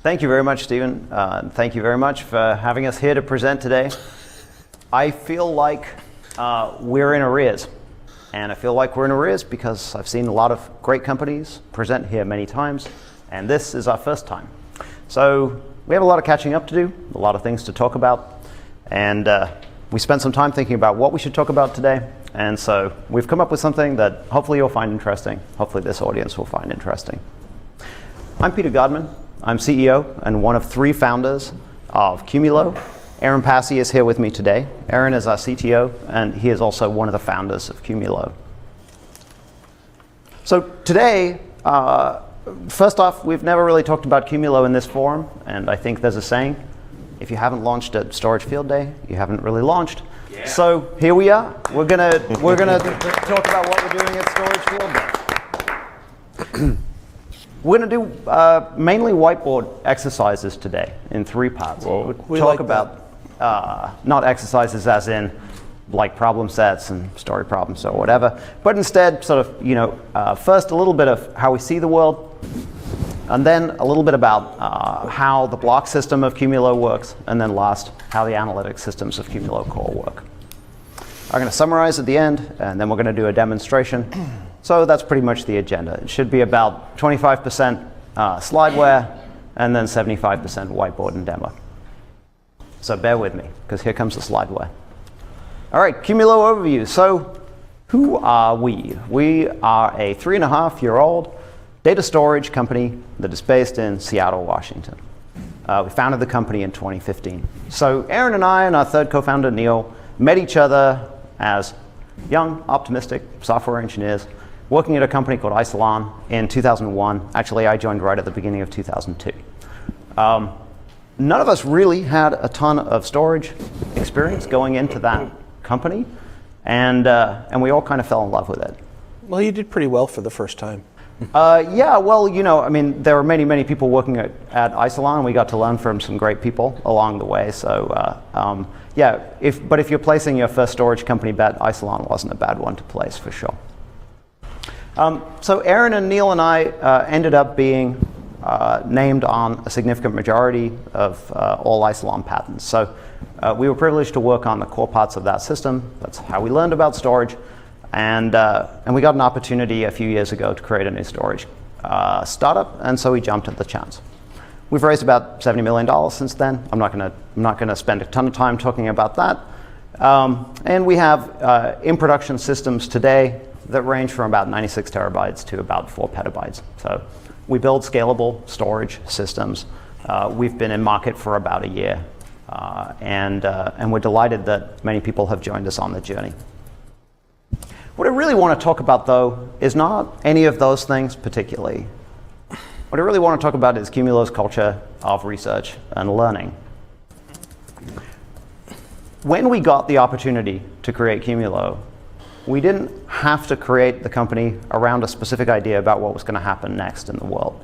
Thank you very much, Stephen. Thank you very much for having us here to present today. I feel like we're in arrears. And I feel like we're in arrears because I've seen a lot of great companies present here many times, and this is our first time. So we have a lot of catching up to do, a lot of things to talk about, and we spent some time thinking about what we should talk about today. And so we've come up with something that hopefully you'll find interesting. Hopefully this audience will find interesting. I'm Peter Godman. I'm CEO and one of 3 founders of Qumulo. Aaron Passy is here with me today. Aaron is our CTO, and he is also one of the founders of Qumulo. So today, first off, we've never really talked about Qumulo in this forum, and I think there's a saying, if you haven't launched at Storage Field Day, you haven't really launched. Yeah. So here we are. We're gonna talk about what we're doing at Storage Field Day. We're going to do mainly whiteboard exercises today in 3 parts. We'll talk about not exercises as in like problem sets and story problems or whatever, but instead sort of, first a little bit of how we see the world, and then a little bit about how the block system of Qumulo works, and then last, how the analytic systems of Qumulo core work. I'm going to summarize at the end, and then we're going to do a demonstration. So that's pretty much the agenda. It should be about 25% slideware, and then 75% whiteboard and demo. So bear with me, because here comes the slideware. All right, Qumulo Overview. So who are we? We are a 3.5-year-old data storage company that is based in Seattle, Washington. We founded the company in 2015. So Aaron and I and our third co-founder, Neil, met each other as young, optimistic software engineers working at a company called Isilon in 2001. Actually, I joined right at the beginning of 2002. None of us really had a ton of storage experience going into that company, and we all kind of fell in love with it. Well, you did pretty well for the first time. Yeah, well, I mean, there were many people working at Isilon, and we got to learn from some great people along the way. So, yeah, but if you're placing your first storage company bet, Isilon wasn't a bad one to place for sure. So Aaron and Neil and I ended up being named on a significant majority of all Isilon patents. So we were privileged to work on the core parts of that system. That's how we learned about storage. And we got an opportunity a few years ago to create a new storage startup, and so we jumped at the chance. We've raised about $70 million since then. I'm not going to spend a ton of time talking about that. And we have in production systems today that range from about 96 terabytes to about 4 petabytes. So we build scalable storage systems. We've been in market for about a year, and we're delighted that many people have joined us on the journey. What I really want to talk about, though, is not any of those things particularly. What I really want to talk about is Qumulo's culture of research and learning. When we got the opportunity to create Qumulo, we didn't have to create the company around a specific idea about what was going to happen next in the world.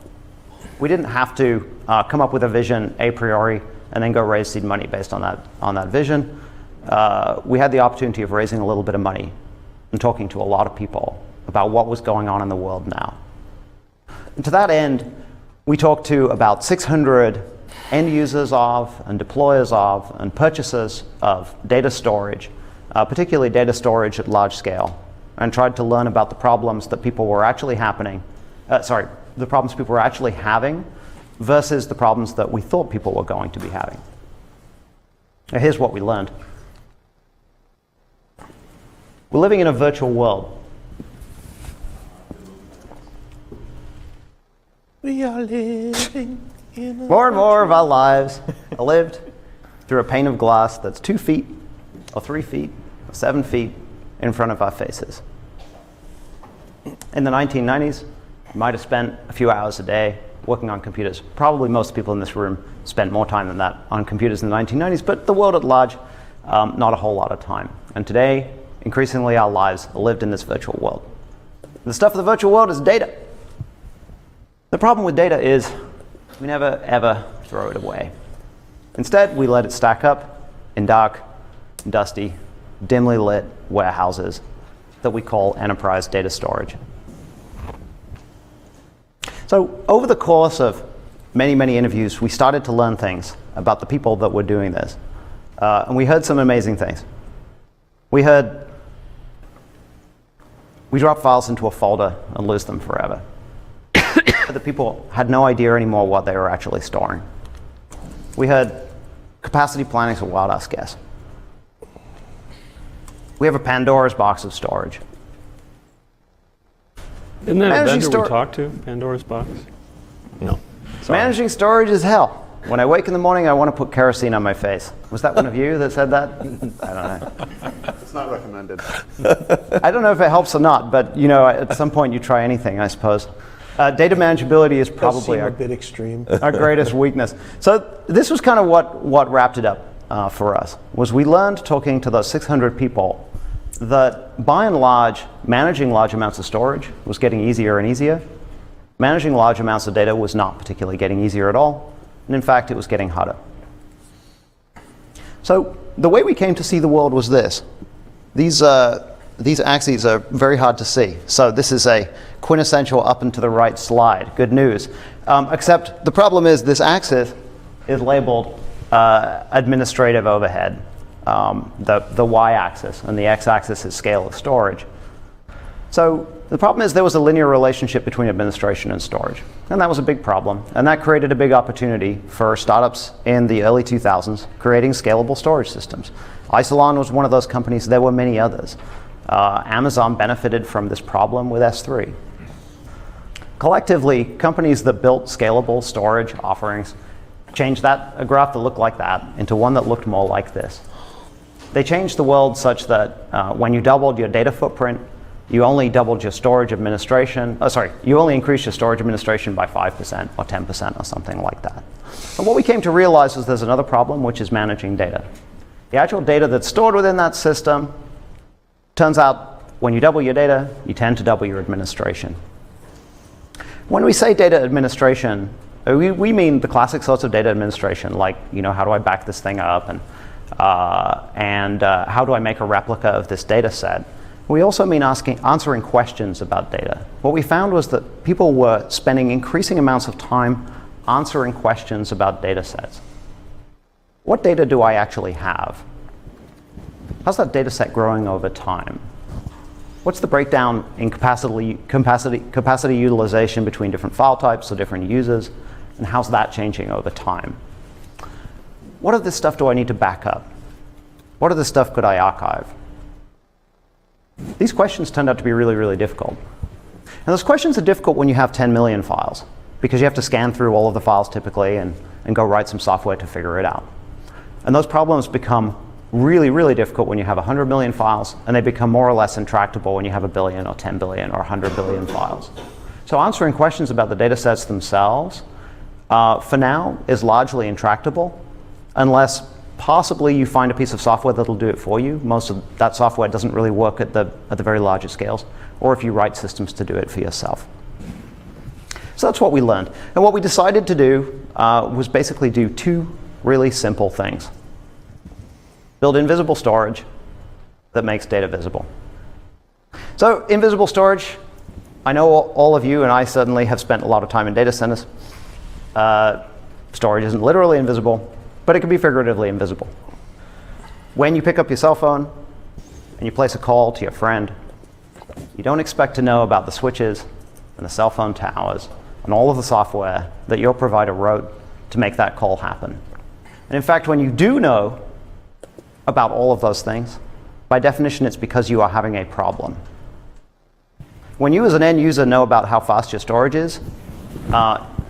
We didn't have to come up with a vision a priori and then go raise seed money based on that vision. We had the opportunity of raising a little bit of money and talking to a lot of people about what was going on in the world now. And to that end, we talked to about 600 end users of, and deployers of, and purchasers of data storage, particularly data storage at large scale, and tried to learn about the problems that people were actually the problems people were actually having versus the problems that we thought people were going to be having. Now, here's what we learned. We're living in a virtual world. We are living in a More and more of our lives are lived through a pane of glass that's 2 feet or 3 feet or 7 feet in front of our faces. In the 1990s, you might have spent a few hours a day working on computers. Probably most people in this room spent more time than that on computers in the 1990s, but the world at large, not a whole lot of time. And today, increasingly our lives are lived in this virtual world. The stuff of the virtual world is data. The problem with data is we never, ever throw it away. Instead, we let it stack up in dark, dusty, dimly lit warehouses that we call enterprise data storage. So over the course of many, many interviews, we started to learn things about the people that were doing this. And we heard some amazing things. We heard we drop files into a folder and lose them forever. The people had no idea anymore what they were actually storing. We heard capacity planning is a wild-ass guess. We have a Pandora's box of storage. Isn't that Managing a vendor stor- we talked to, Pandora's Box? No. Sorry. Managing storage is hell. When I wake in the morning, I want to put kerosene on my face. Was that one of you that said that? I don't know. It's not recommended. I don't know if it helps or not, but at some point you try anything, I suppose. Data manageability is Does probably seem a bit extreme. our greatest weakness. So this was kind of what wrapped it up for us, was we learned talking to those 600 people that by and large, managing large amounts of storage was getting easier and easier. Managing large amounts of data was not particularly getting easier at all. And in fact, it was getting harder. So the way we came to see the world was this. These axes are very hard to see. So this is a quintessential up and to the right slide. Good news. Except the problem is this axis is labeled administrative overhead, the y-axis, and the x-axis is scale of storage. So the problem is there was a linear relationship between administration and storage, and that was a big problem, and that created a big opportunity for startups in the early 2000s creating scalable storage systems. Isilon was one of those companies. There were many others. Amazon benefited from this problem with S3. Collectively, companies that built scalable storage offerings changed a graph that looked like that into one that looked more like this. They changed the world such that when you doubled your data footprint, you only doubled your storage administration. You only increased your storage administration by 5% or 10% or something like that. And what we came to realize is there's another problem, which is managing data. The actual data that's stored within that system, turns out when you double your data, you tend to double your administration. When we say data administration, we mean the classic sorts of data administration, like how do I back this thing up, and how do I make a replica of this data set. We also mean answering questions about data. What we found was that people were spending increasing amounts of time answering questions about data sets. What data do I actually have? How's that data set growing over time? What's the breakdown in capacity utilization between different file types or different users, and how's that changing over time? What of this stuff do I need to back up? What of this stuff could I archive? These questions turned out to be really, really difficult. And those questions are difficult when you have 10 million files, because you have to scan through all of the files typically and go write some software to figure it out. And those problems become really, really difficult when you have 100 million files, and they become more or less intractable when you have 1 billion or 10 billion or 100 billion files. So answering questions about the data sets themselves, for now, is largely intractable, unless possibly you find a piece of software that'll do it for you. Most of that software doesn't really work at the very largest scales, or if you write systems to do it for yourself. So that's what we learned. And what we decided to do was basically do two really simple things. Build invisible storage that makes data visible. So invisible storage, I know all of you, and I certainly have spent a lot of time in data centers. Storage isn't literally invisible, but it can be figuratively invisible. When you pick up your cell phone and you place a call to your friend, you don't expect to know about the switches and the cell phone towers and all of the software that your provider wrote to make that call happen. And in fact, when you do know about all of those things, by definition, it's because you are having a problem. When you as an end user know about how fast your storage is,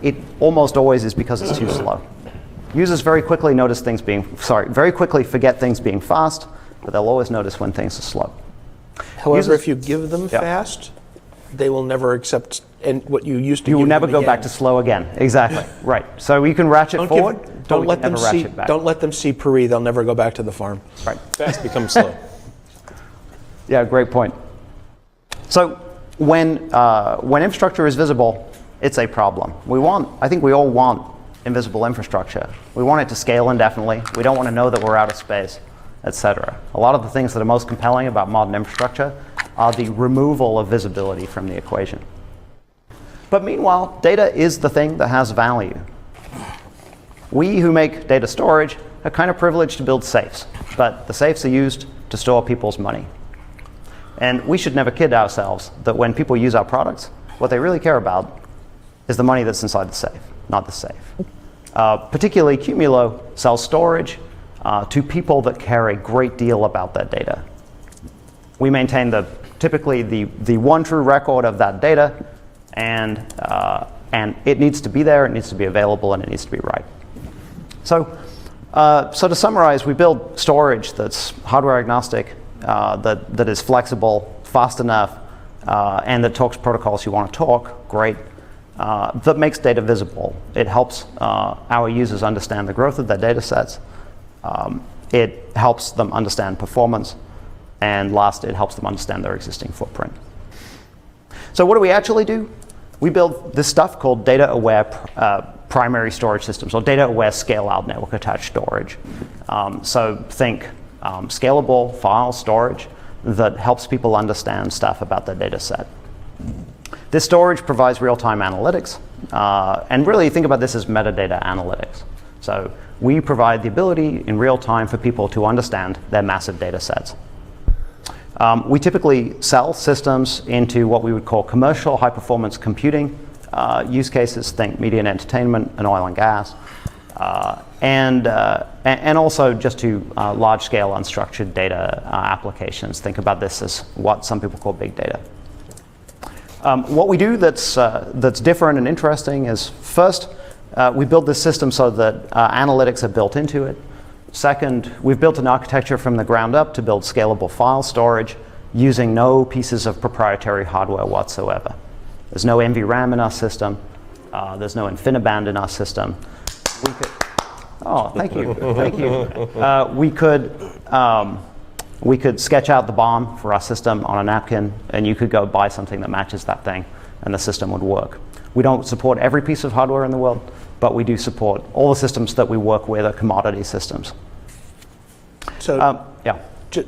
it almost always is because it's too slow. Users very quickly forget things being fast, but they'll always notice when things are slow. However, if you give them fast, they will never accept what you used to. You will give never them go again. back to slow again. Exactly. Right. So you can ratchet forward. Don't let them see. Don't let them see Puri. They'll never go back to the farm. Right. Fast becomes slow. Yeah. Great point. So when infrastructure is visible, it's a problem. I think we all want invisible infrastructure. We want it to scale indefinitely. We don't want to know that we're out of space, etc. A lot of the things that are most compelling about modern infrastructure are the removal of visibility from the equation. But meanwhile, data is the thing that has value. We who make data storage are kind of privileged to build safes, but the safes are used to store people's money. And we should never kid ourselves that when people use our products, what they really care about is the money that's inside the safe, not the safe. Particularly, Qumulo sells storage to people that care a great deal about their data. We maintain typically the one true record of that data, and it needs to be there, it needs to be available, and it needs to be right. So to summarize, we build storage that's hardware agnostic, that is flexible, fast enough, and that talks protocols you want to talk, great, that makes data visible. It helps our users understand the growth of their data sets. It helps them understand performance. And last, it helps them understand their existing footprint. So what do we actually do? We build this stuff called data-aware primary storage systems, or data-aware scale-out network-attached storage. So think scalable file storage that helps people understand stuff about their data set. This storage provides real-time analytics, and really think about this as metadata analytics. So we provide the ability in real time for people to understand their massive data sets. We typically sell systems into what we would call commercial high-performance computing use cases. Think media and entertainment and oil and gas, and also just to large-scale unstructured data applications. Think about this as what some people call big data. What we do that's different and interesting is, first, we build this system so that analytics are built into it. Second, we've built an architecture from the ground up to build scalable file storage using no pieces of proprietary hardware whatsoever. There's no NVRAM in our system. There's no InfiniBand in our system. Thank you, thank you. We could sketch out the BOM for our system on a napkin, and you could go buy something that matches that thing, and the system would work. We don't support every piece of hardware in the world, but we do support all the systems that we work with are commodity systems. So, yeah.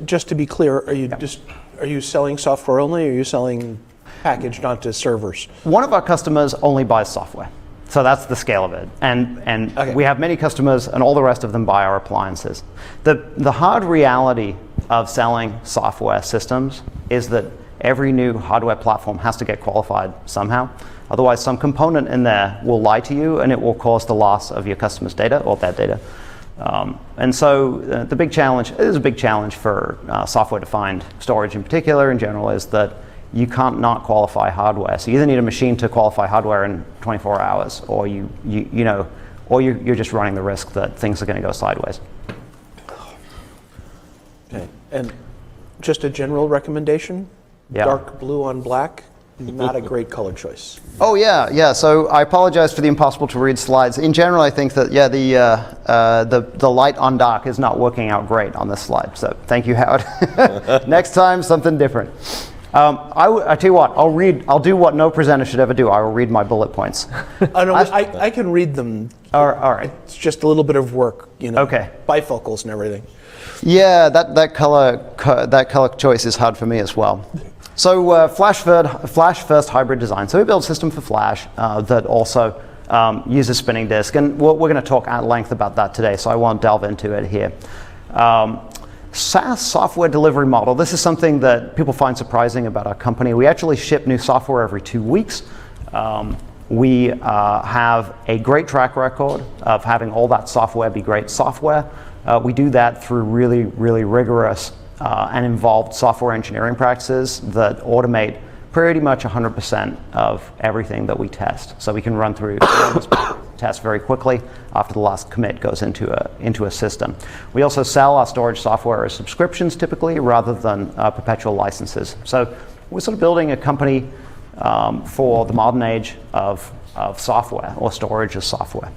Just to be clear, are you selling software only, or are you selling packaged onto servers? One of our customers only buys software, so that's the scale of it. And Okay. We have many customers, and all the rest of them buy our appliances. The hard reality of selling software systems is that every new hardware platform has to get qualified somehow. Otherwise, some component in there will lie to you, and it will cause the loss of your customer's data or their data. And so the big challenge, it is a big challenge for software-defined storage in particular, in general, is that you can't not qualify hardware. So you either need a machine to qualify hardware in 24 hours, or you're just running the risk that things are going to go sideways. Okay. And just a general recommendation, Yeah. dark blue on black, not a great color choice. Oh yeah. So I apologize for the impossible to read slides. In general, I think that the light on dark is not working out great on this slide. So thank you, Howard. Next time, something different. I tell you what, I'll do what no presenter should ever do. I will read my bullet points. Oh, no, I can read them. All right. It's just a little bit of work, Okay. Bifocals and everything. Yeah, that color choice is hard for me as well. So Flash first hybrid design. So we build a system for Flash that also uses spinning disk, and we're going to talk at length about that today, so I won't delve into it here. SaaS software delivery model. This is something that people find surprising about our company. We actually ship new software every 2 weeks. We have a great track record of having all that software be great software. We do that through really, really rigorous and involved software engineering practices that automate pretty much 100% of everything that we test. So we can run through tests very quickly after the last commit goes into a system. We also sell our storage software as subscriptions typically, rather than perpetual licenses. So we're sort of building a company for the modern age of software, or storage as software.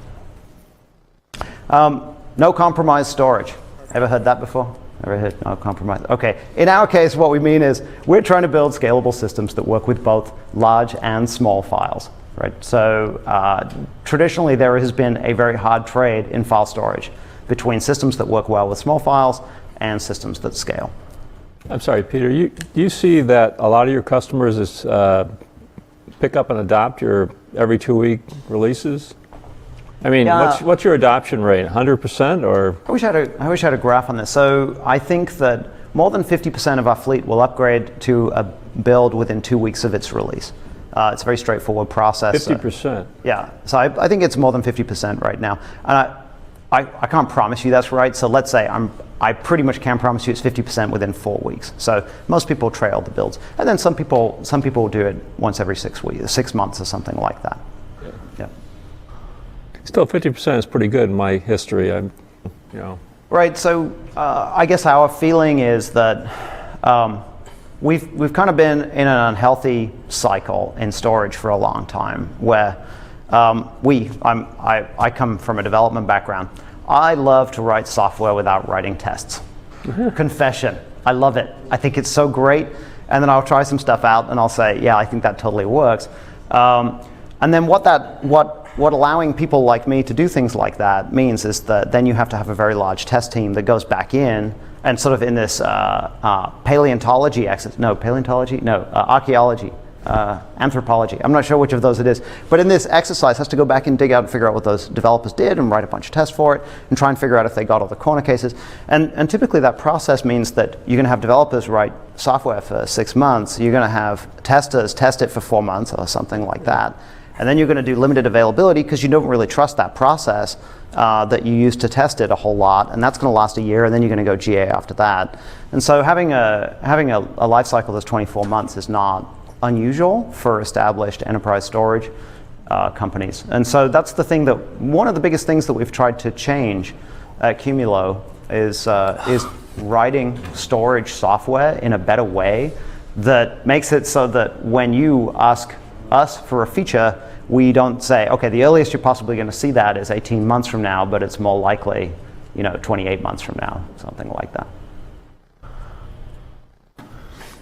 No compromise storage. Ever heard that before? Ever heard no compromise? Okay. In our case, what we mean is we're trying to build scalable systems that work with both large and small files, right? So traditionally, there has been a very hard trade in file storage between systems that work well with small files and systems that scale. I'm sorry, Peter, do you see that a lot of your customers pick up and adopt your every 2-week releases? I mean, Yeah. what's your adoption rate? 100% or? I wish I had a graph on this. So I think that more than 50% of our fleet will upgrade to a build within 2 weeks of its release. It's a very straightforward process. 50%? Yeah. So I think it's more than 50% right now. And I can't promise you that's right. So let's say I pretty much can promise you it's 50% within 4 weeks. So most people trail the builds. And then some people will do it once every 6 weeks, 6 months or something like that. Yeah. Still, 50% is pretty good in my history. Right. So I guess our feeling is that we've kind of been in an unhealthy cycle in storage for a long time, where I come from a development background. I love to write software without writing tests. Confession. I love it. I think it's so great. And then I'll try some stuff out and I'll say, yeah, I think that totally works. And then what allowing people like me to do things like that means is that then you have to have a very large test team that goes back in and sort of in this archaeology, anthropology. I'm not sure which of those it is, but in this exercise has to go back and dig out and figure out what those developers did and write a bunch of tests for it and try and figure out if they got all the corner cases. And typically that process means that you're going to have developers write software for 6 months. You're going to have testers test it for 4 months or something like that. And then you're going to do limited availability because you don't really trust that process that you used to test it a whole lot, and that's going to last a year, and then you're going to go GA after that. And so having a life cycle that's 24 months is not unusual for established enterprise storage companies. And so that's the thing one of the biggest things that we've tried to change at Qumulo is writing storage software in a better way that makes it so that when you ask us for a feature, we don't say, okay, the earliest you're possibly going to see that is 18 months from now, but it's more likely, 28 months from now, something like that.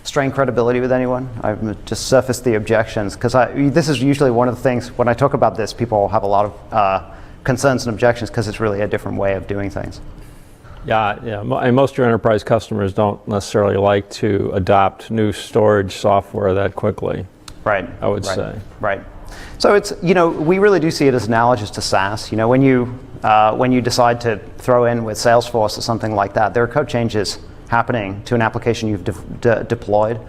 Strain credibility with anyone? I've just surfaced the objections, because this is usually one of the things, when I talk about this, people have a lot of concerns and objections, because it's really a different way of doing things. Yeah, and most of your enterprise customers don't necessarily like to adopt new storage software that quickly. Right. I would say. Right. So it's, we really do see it as analogous to SaaS. When you decide to throw in with Salesforce or something like that, there are code changes happening to an application you've deployed.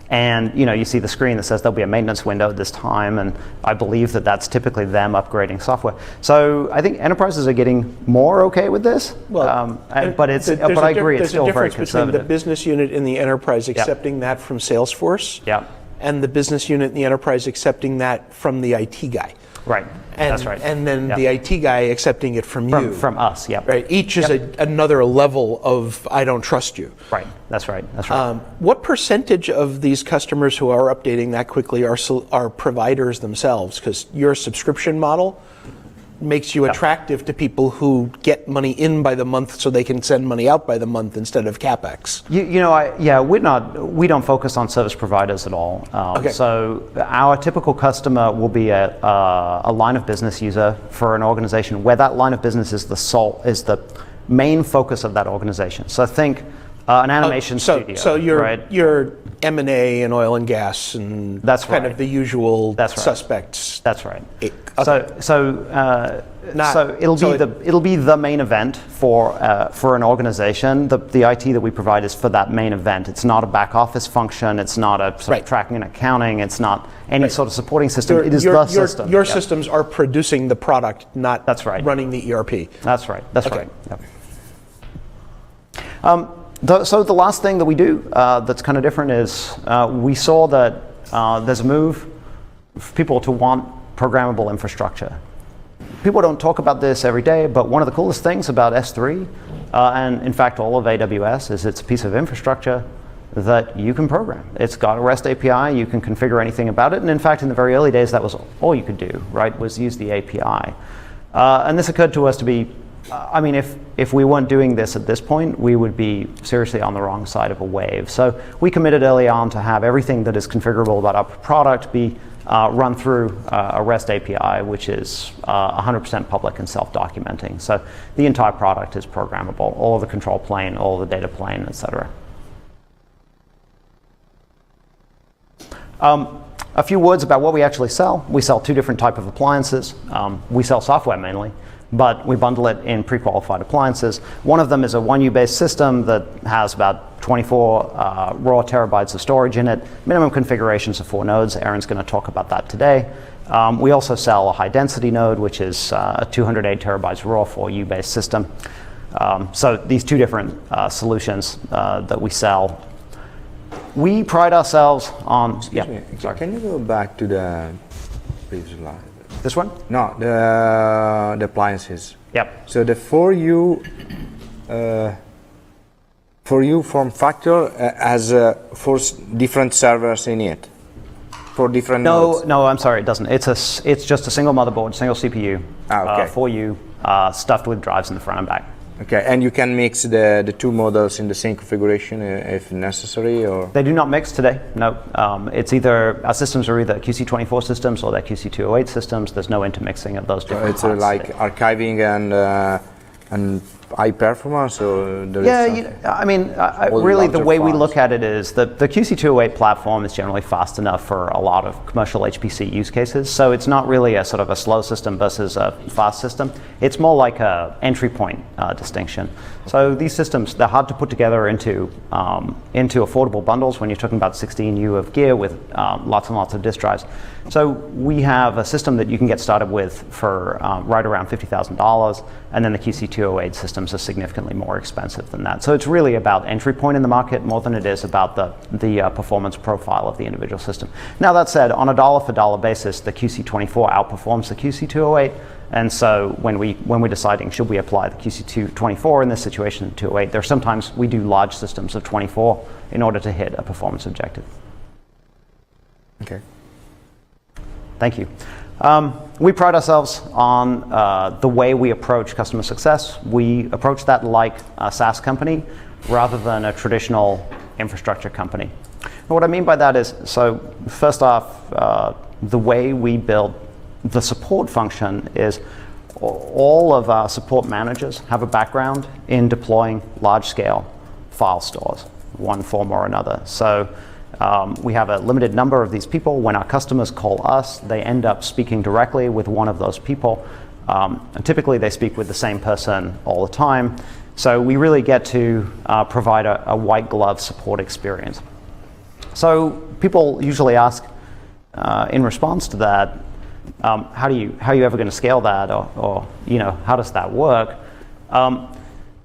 And, you see the screen that says there'll be a maintenance window at this time. And I believe that that's typically them upgrading software. So I think enterprises are getting more okay with this. Well, but I agree, it's still very conservative. There's a difference between the business unit in the enterprise accepting that from Salesforce. Yeah. And the business unit in the enterprise accepting that from the IT guy. Right. That's right. And then the IT guy accepting it from you. From us, yeah. Right. Each is another level of I don't trust you. Right. That's right. That's right. What percentage of these customers who are updating that quickly are providers themselves? Because your subscription model makes you attractive to people who get money in by the month so they can send money out by the month instead of CapEx. We don't focus on service providers at all. So our typical customer will be a line of business user for an organization where that line of business is the main focus of that organization. So think an animation studio. So you're M&A and oil and gas and that's kind of the usual suspects. That's right. Okay. So it'll be the main event for an organization. The IT that we provide is for that main event. It's not a back office function. It's not a sort of tracking and accounting. It's not any sort of supporting system. It is the system. Your systems are producing the product, not running the ERP. That's right. That's right. Yep. So the last thing that we do that's kind of different is we saw that there's a move for people to want programmable infrastructure. People don't talk about this every day, but one of the coolest things about S3, and in fact all of AWS, is it's a piece of infrastructure that you can program. It's got a REST API, you can configure anything about it, and in fact in the very early days that was all you could do, right, was use the API. And this occurred to us to be, if we weren't doing this at this point, we would be seriously on the wrong side of a wave. So we committed early on to have everything that is configurable about our product be run through a REST API, which is 100% public and self-documenting. So the entire product is programmable, all of the control plane, all of the data plane, etc. A few words about what we actually sell. We sell two different types of appliances. We sell software mainly, but we bundle it in pre-qualified appliances. One of them is a 1U based system that has about 24 raw terabytes of storage in it. Minimum configurations of 4 nodes. Aaron's going to talk about that today. We also sell a high density node, which is a 208 terabytes raw 4U based system. So these two different solutions that we sell. We pride ourselves on. Excuse me. Sorry. Can you go back to the previous slide? This one? No, the appliances. Yep. So the 4U form factor has 4 different servers in it. 4 different nodes. No, I'm sorry, it doesn't. It's just a single motherboard, single CPU, okay. 4U, stuffed with drives in the front and back. Okay, and you can mix the 2 models in the same configuration if necessary, or? They do not mix today. No, it's either our systems are either QC24 systems or they're QC208 systems. There's no intermixing of those different. It's parts like today. archiving and high performance, or there Yeah, is I mean, Or really the larger way we files. look at it is that the QC208 platform is generally fast enough for a lot of commercial HPC use cases. So it's not really a sort of a slow system versus a fast system. It's more like a entry point distinction. So these systems, they're hard to put together into affordable bundles when you're talking about 16U of gear with lots and lots of disk drives. So we have a system that you can get started with for right around $50,000, and then the QC208 systems are significantly more expensive than that. So it's really about entry point in the market more than it is about the performance profile of the individual system. Now that said, on a dollar for dollar basis, the QC24 outperforms the QC208, and so when we're deciding should we apply the QC24 in this situation, 208, there sometimes we do large systems of 24 in order to hit a performance objective. Okay. Thank you. We pride ourselves on the way we approach customer success. We approach that like a SaaS company rather than a traditional infrastructure company. And what I mean by that is, so first off, the way we build the support function is all of our support managers have a background in deploying large-scale file stores, one form or another. So we have a limited number of these people. When our customers call us, they end up speaking directly with one of those people. And typically, they speak with the same person all the time. So we really get to provide a white glove support experience. So people usually ask, in response to that, how are you ever going to scale that, or how does that work?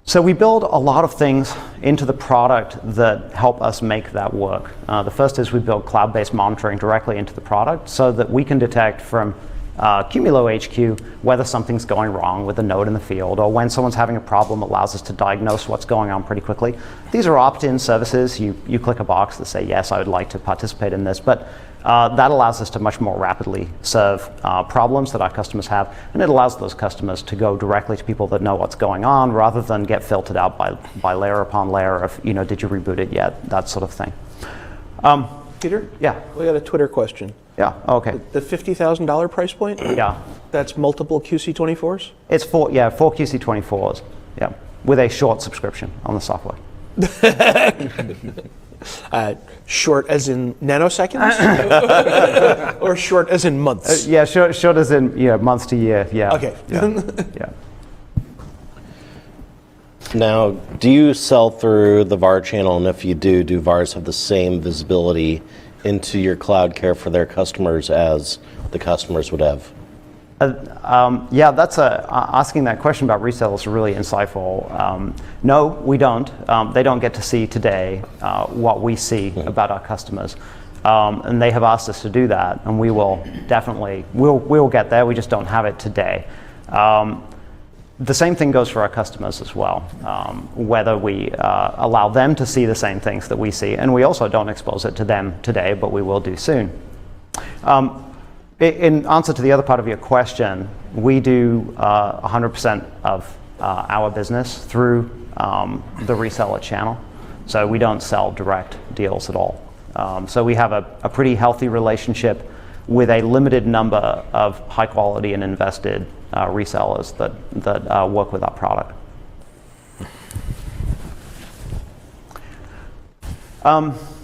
So we build a lot of things into the product that help us make that work. The first is we build cloud-based monitoring directly into the product so that we can detect from Qumulo HQ whether something's going wrong with a node in the field, or when someone's having a problem, allows us to diagnose what's going on pretty quickly. These are opt-in services. You click a box that say, yes, I would like to participate in this, but that allows us to much more rapidly serve problems that our customers have, and it allows those customers to go directly to people that know what's going on rather than get filtered out by layer upon layer of, did you reboot it yet, that sort of thing. Peter? Yeah. We got a Twitter question. Yeah, okay. The $50,000 price point? Yeah. That's multiple QC24s? It's four QC24s, yeah, with a short subscription on the software. Short as in nanoseconds? Or short as in months? Yeah, short as in months to year, yeah. Okay. Yeah. Now, do you sell through the VAR channel? And if you do VARs have the same visibility into your cloud care for their customers as the customers would have? Yeah, that's asking that question about resellers is really insightful. No, we don't. They don't get to see today what we see about our customers. And they have asked us to do that, and we will definitely, we'll get there, we just don't have it today. The same thing goes for our customers as well, whether we allow them to see the same things that we see, and we also don't expose it to them today, but we will do soon. In answer to the other part of your question, we do 100% of our business through the reseller channel, so we don't sell direct deals at all. So we have a pretty healthy relationship with a limited number of high quality and invested resellers that work with our product.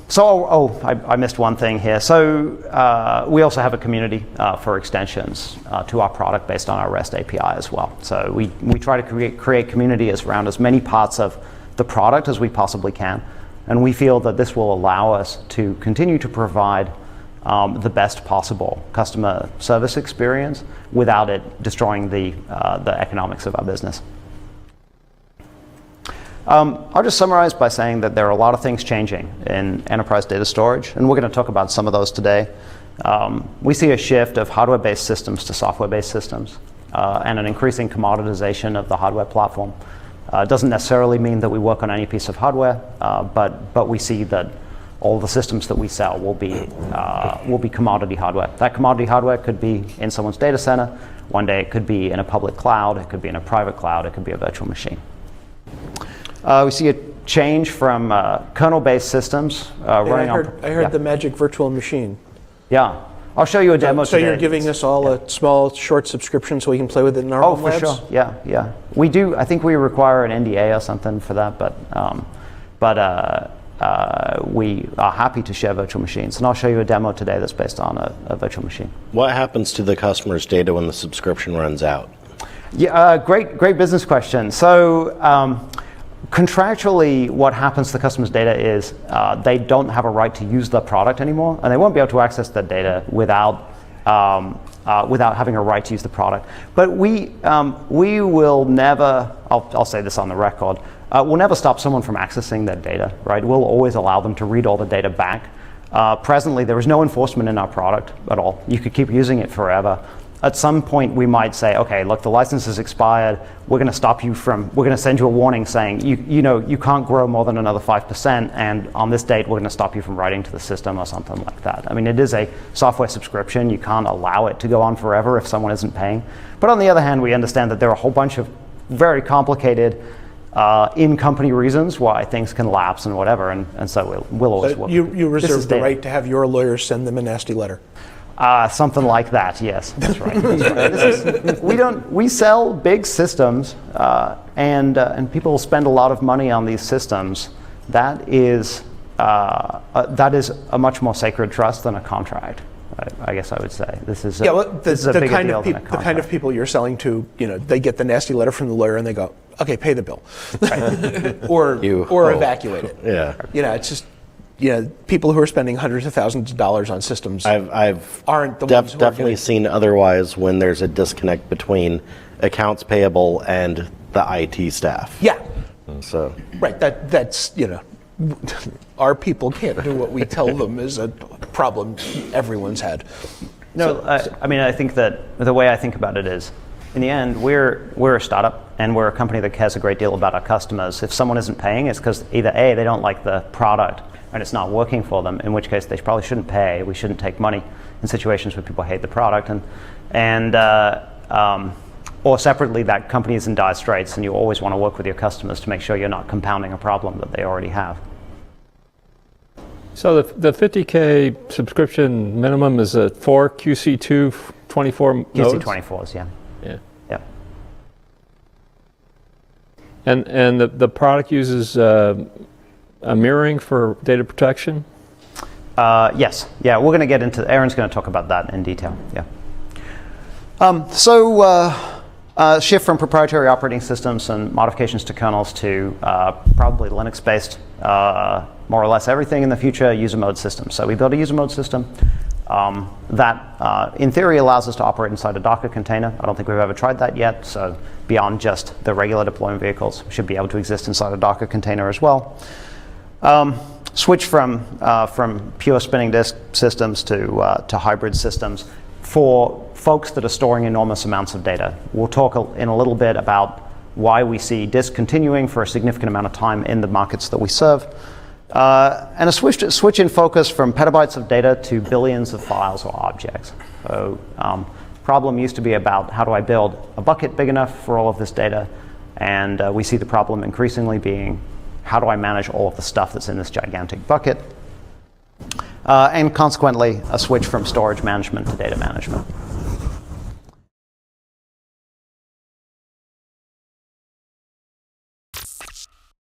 I missed one thing here. So we also have a community for extensions to our product based on our REST API as well. So we try to create community around as many parts of the product as we possibly can. And we feel that this will allow us to continue to provide the best possible customer service experience without it destroying the economics of our business. I'll just summarize by saying that there are a lot of things changing in enterprise data storage, and we're going to talk about some of those today. We see a shift of hardware-based systems to software-based systems, and an increasing commoditization of the hardware platform. It doesn't necessarily mean that we work on any piece of hardware, but we see that all the systems that we sell will be commodity hardware. That commodity hardware could be in someone's data center. One day it could be in a public cloud. It could be in a private cloud. It could be a virtual machine. We see a change from kernel-based systems running on. I heard the magic virtual machine. Yeah, I'll show you a demo So today. you're giving us all a small, short subscription so we can play with it in our Oh, home for labs? sure. Yeah. We do. I think we require an NDA or something for that, but we are happy to share virtual machines, and I'll show you a demo today that's based on a virtual machine. What happens to the customer's data when the subscription runs out? Yeah, great business question. So. Contractually, what happens to the customer's data is they don't have a right to use the product anymore, and they won't be able to access that data without having a right to use the product. But we will never, I'll say this on the record, we'll never stop someone from accessing their data, right? We'll always allow them to read all the data back. Presently, there is no enforcement in our product at all. You could keep using it forever. At some point, we might say, okay, look, the license is expired. We're going to send you a warning saying, you can't grow more than another 5%, and on this date, we're going to stop you from writing to the system or something like that. I mean, it is a software subscription. You can't allow it to go on forever if someone isn't paying. But on the other hand, we understand that there are a whole bunch of very complicated in-company reasons why things can lapse and whatever, and so we'll always work. You reserve the right to have your lawyers send them a nasty letter. Something like that, yes. That's right. That's right. We sell big systems, and people spend a lot of money on these systems. That is a much more sacred trust than a contract. I guess I would say this is a bigger deal than a contract. The kind of people you're selling to, they get the nasty letter from the lawyer and they go, okay, pay the bill, or evacuate it. Yeah. It's just. People who are spending hundreds of thousands of dollars on systems I've aren't the ones who are definitely seen otherwise when there's a disconnect between accounts payable and the IT staff. Yeah. So Right. That's our people can't do what we tell them is a problem everyone's had. No, I think that the way I think about it is, in the end, we're a startup and we're a company that cares a great deal about our customers. If someone isn't paying, it's because either A, they don't like the product and it's not working for them, in which case they probably shouldn't pay. We shouldn't take money in situations where people hate the product, or separately, that company is in dire straits and you always want to work with your customers to make sure you're not compounding a problem that they already have. So the 50K subscription minimum is a 4 QC2 24 nodes? QC24s, yeah. Yeah. And the product uses a mirroring for data protection? Yes. Yeah, we're going to get into, Aaron's going to talk about that in detail. Yeah. Shift from proprietary operating systems and modifications to kernels to probably Linux-based, more or less everything in the future, user mode systems. So we built a user mode system that, in theory, allows us to operate inside a Docker container. I don't think we've ever tried that yet. So beyond just the regular deployment vehicles, we should be able to exist inside a Docker container as well. Switch from pure spinning disk systems to hybrid systems for folks that are storing enormous amounts of data. We'll talk in a little bit about why we see disk continuing for a significant amount of time in the markets that we serve. And a switch in focus from petabytes of data to billions of files or objects. So problem used to be about how do I build a bucket big enough for all of this data, and we see the problem increasingly being how do I manage all of the stuff that's in this gigantic bucket, and consequently a switch from storage management to data management.